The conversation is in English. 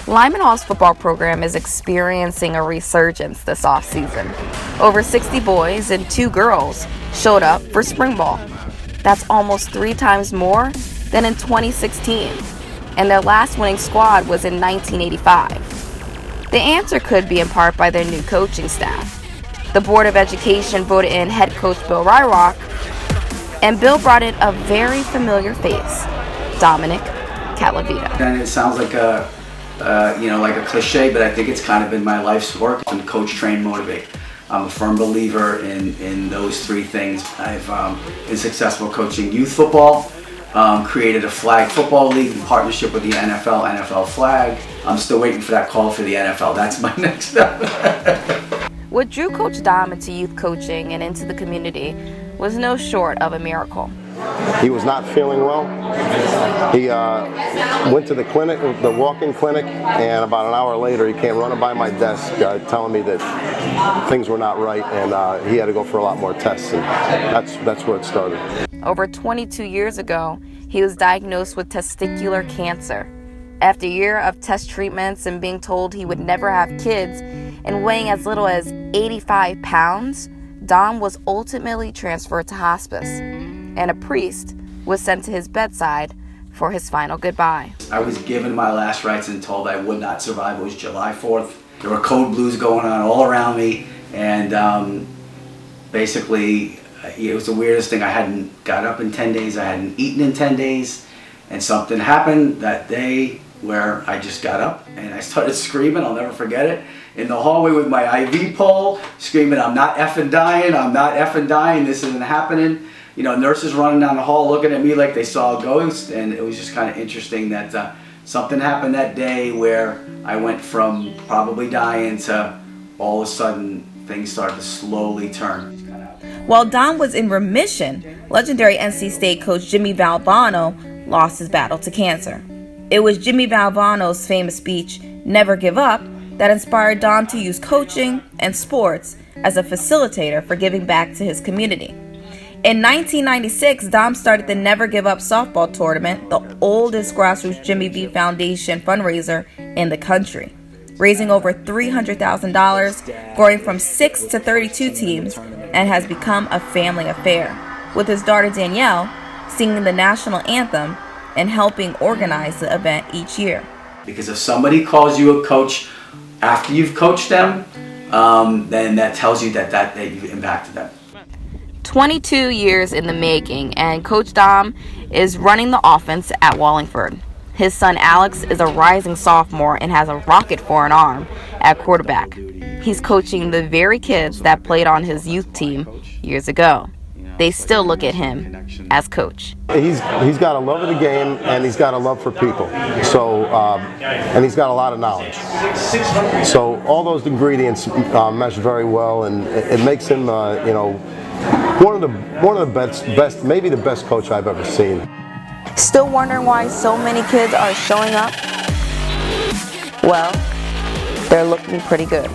Lyman Hall's football program is experiencing a resurgence this offseason. Over 60 boys and 2 girls showed up for spring ball. That's almost 3 times more than in 2016, and their last winning squad was in 1985. The answer could be in part by their new coaching staff. The Board of Education voted in head coach Bill Ryrock, and Bill brought in a very familiar face, Dominic Colavito. And it sounds like a cliche, but I think it's kind of been my life's work. And coach, train, motivate. I'm a firm believer in those 3 things. I've been successful coaching youth football, created a flag football league in partnership with the NFL flag. I'm still waiting for that call for the NFL. That's my next step. What drew Coach Dom into youth coaching and into the community was no short of a miracle. He was not feeling well. He went to the clinic, the walk-in clinic, and about an hour later he came running by my desk telling me that things were not right and he had to go for a lot more tests, and that's where it started. Over 22 years ago, he was diagnosed with testicular cancer. After a year of test treatments and being told he would never have kids and weighing as little as 85 pounds, Dom was ultimately transferred to hospice, and a priest was sent to his bedside for his final goodbye. I was given my last rites and told I would not survive. It was July 4th. There were code blues going on all around me, and basically it was the weirdest thing. I hadn't got up in 10 days, I hadn't eaten in 10 days, and something happened that day where I just got up and I started screaming. I'll never forget it. In the hallway with my IV pole, screaming, "I'm not effing dying, I'm not effing dying, this isn't happening." You know, nurses running down the hall looking at me like they saw a ghost, and it was just kind of interesting that something happened that day where I went from probably dying to all of a sudden things started to slowly turn. While Dom was in remission, legendary NC State coach Jimmy Valvano lost his battle to cancer. It was Jimmy Valvano's famous speech, "Never Give Up," that inspired Dom to use coaching and sports as a facilitator for giving back to his community. In 1996, Dom started the Never Give Up softball tournament, the oldest grassroots Jimmy V Foundation fundraiser in the country, raising over $300,000, growing from 6 to 32 teams, and has become a family affair, with his daughter Danielle singing the national anthem and helping organize the event each year. Because if somebody calls you a coach after you've coached them, then that tells you that you've impacted them. 22 years in the making, and Coach Dom is running the offense at Wallingford. His son Alex is a rising sophomore and has a rocket for an arm at quarterback. He's coaching the very kids that played on his youth team years ago. They still look at him as coach. He's got a love of the game, and he's got a love for people. So, and he's got a lot of knowledge. So all those ingredients mesh very well, and it makes him, one of the best, maybe the best coach I've ever seen. Still wondering why so many kids are showing up? Well, they're looking pretty good.